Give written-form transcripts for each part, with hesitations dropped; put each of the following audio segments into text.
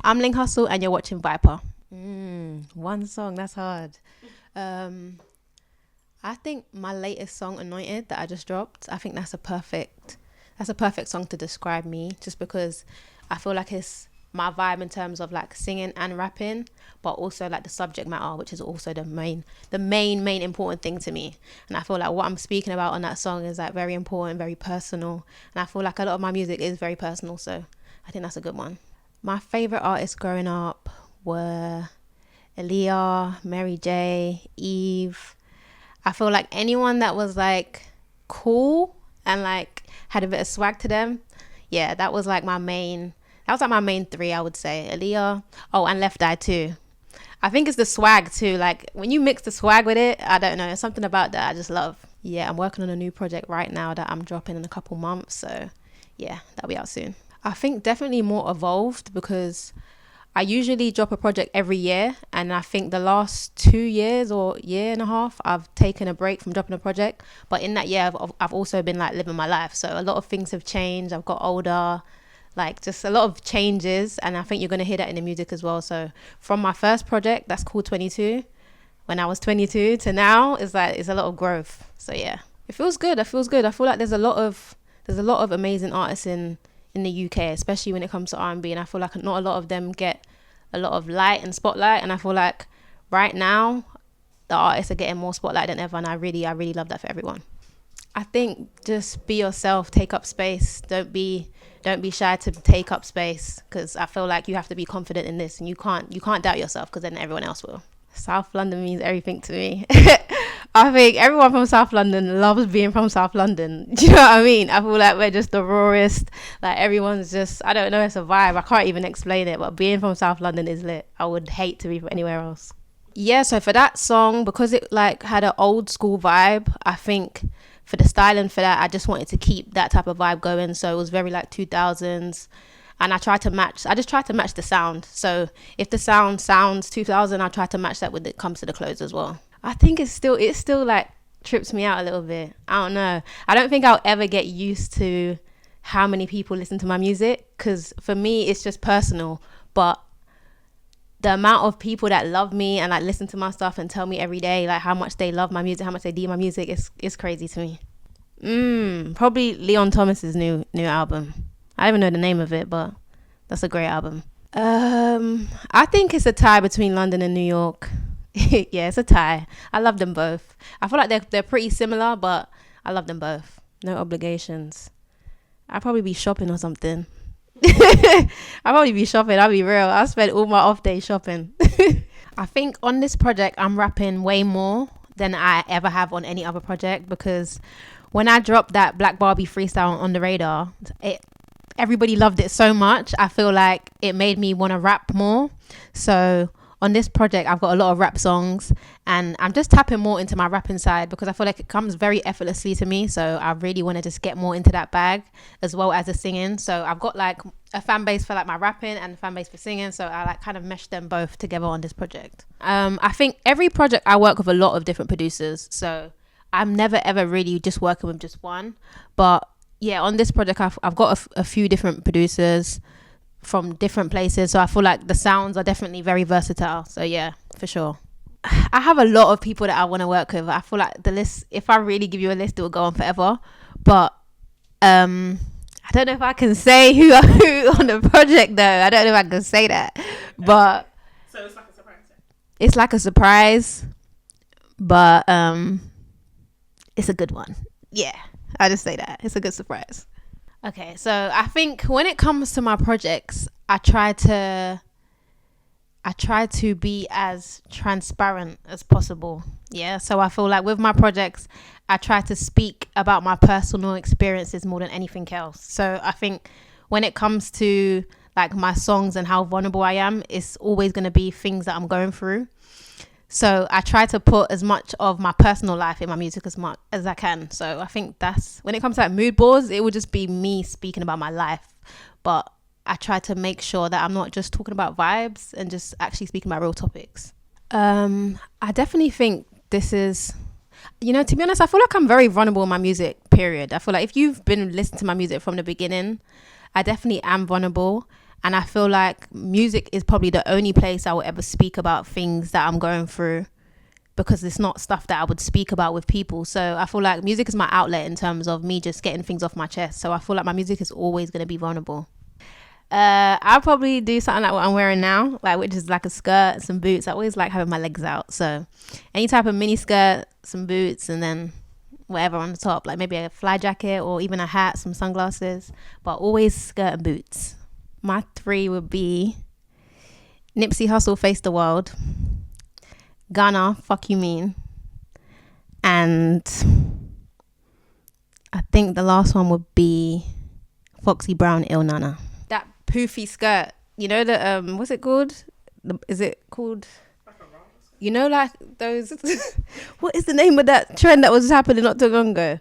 I'm Ling Hussle and you're watching Viper. One song, that's hard. I think my latest song, Anointed, that I just dropped, I think that's a perfect song to describe me, just because I feel like it's my vibe in terms of like singing and rapping, but also like the subject matter, which is also the main important thing to me. And I feel like what I'm speaking about on that song is like very important, very personal, and I feel like a lot of my music is very personal, so I think that's a good one. My favorite artists growing up were Aaliyah, Mary J, Eve. I feel like anyone that was like cool and like had a bit of swag to them, yeah, that was like my main three, I would say. Aaliyah, and Left Eye too. I think it's the swag too. Like when you mix the swag with it, I don't know, there's something about that I just love. Yeah, I'm working on a new project right now that I'm dropping in a couple months, so yeah, that'll be out soon. I think definitely more evolved, because I usually drop a project every year, and I think the last 2 years or year and a half I've taken a break from dropping a project. But in that year I've also been like living my life, so a lot of things have changed. I've got older, like just a lot of changes, and I think you're going to hear that in the music as well. So from my first project that's called 22, when I was 22, to now, it's a lot of growth. So yeah, it feels good. I feel like there's a lot of amazing artists in the UK, especially when it comes to R&B, and I feel like not a lot of them get a lot of light and spotlight, and I feel like right now the artists are getting more spotlight than ever, and I really love that for everyone. I think just be yourself, take up space, don't be shy to take up space, because I feel like you have to be confident in this, and you can't doubt yourself, because then everyone else will. South London means everything to me. I think everyone from South London loves being from South London. Do you know what I mean? I feel like we're just the rawest. Like everyone's just, I don't know, it's a vibe. I can't even explain it, but being from South London is lit. I would hate to be from anywhere else. Yeah, so for that song, because it like had an old school vibe, I think for the styling for that, I just wanted to keep that type of vibe going. So it was very like 2000s. And I just tried to match the sound. So if the sound sounds 2000, I try to match that when it comes to the clothes as well. I think it still like trips me out a little bit. I don't know. I don't think I'll ever get used to how many people listen to my music, because for me it's just personal. But the amount of people that love me and like listen to my stuff and tell me every day like how much they love my music, how much they dig my music, is crazy to me. Probably Leon Thomas's new album. I don't even know the name of it, but that's a great album. I think it's a tie between London and New York. Yeah, it's a tie. I love them both. I feel like they're pretty similar, but I love them both. No obligations. I'll probably be shopping or something. I'll be real. I'll spend all my off day shopping. I think on this project I'm rapping way more than I ever have on any other project, because when I dropped that Black Barbie freestyle on the radar, everybody loved it so much. I feel like it made me want to rap more. So on this project I've got a lot of rap songs, and I'm just tapping more into my rapping side, because I feel like it comes very effortlessly to me. So I really want to just get more into that bag, as well as the singing. So I've got like a fan base for like my rapping and a fan base for singing, so I like kind of mesh them both together on this project. I think every project I work with a lot of different producers, so I'm never ever really just working with just one. But yeah, on this project I've got a few different producers from different places, so I feel like the sounds are definitely very versatile. So yeah, for sure. I have a lot of people that I want to work with. I feel like the list, if I really give you a list, it will go on forever. But I don't know if I can say who on the project though. I don't know if I can say that. But so it's like a surprise. It's like a surprise, but it's a good one. Yeah, I just say that it's a good surprise. Okay, so I think when it comes to my projects, I try to be as transparent as possible. Yeah, so I feel like with my projects, I try to speak about my personal experiences more than anything else. So I think when it comes to like my songs and how vulnerable I am, it's always going to be things that I'm going through. So I try to put as much of my personal life in my music as much as I can. So I think that's, when it comes to like mood boards, it would just be me speaking about my life. But I try to make sure that I'm not just talking about vibes and just actually speaking about real topics. I definitely think this is, to be honest, I feel like I'm very vulnerable in my music, period. I feel like if you've been listening to my music from the beginning, I definitely am vulnerable. And I feel like music is probably the only place I will ever speak about things that I'm going through, because it's not stuff that I would speak about with people. So I feel like music is my outlet in terms of me just getting things off my chest. So I feel like my music is always going to be vulnerable. I'll probably do something like what I'm wearing now, like, which is like a skirt, some boots. I always like having my legs out, so any type of mini skirt, some boots, and then whatever on the top, like maybe a fly jacket or even a hat, some sunglasses, but always skirt and boots. My 3 would be Nipsey Hussle, Face the World, Ghana, Fuck You Mean, and I think the last one would be Foxy Brown, Il Nana. That poofy skirt, you know, the what's it called? Is it called, you know, like those what is the name of that trend that was happening not too long ago?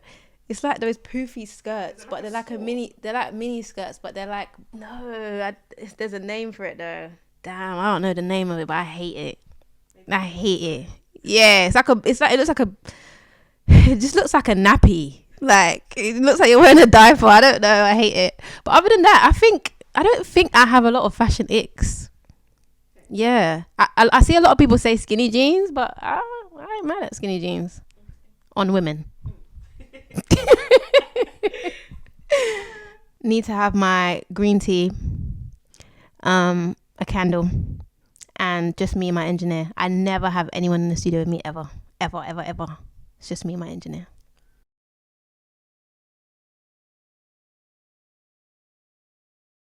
It's like those poofy skirts, but they're like mini skirts, but they're like, no, there's a name for it though. Damn, I don't know the name of it, but I hate it. Yeah, it just looks like a nappy. Like, it looks like you're wearing a diaper. I don't know, I hate it. But other than that, I don't think I have a lot of fashion icks. Yeah, I see a lot of people say skinny jeans, but I ain't mad at skinny jeans on women. Need to have my green tea, a candle, and just me and my engineer. I never have anyone in the studio with me ever. It's just me and my engineer.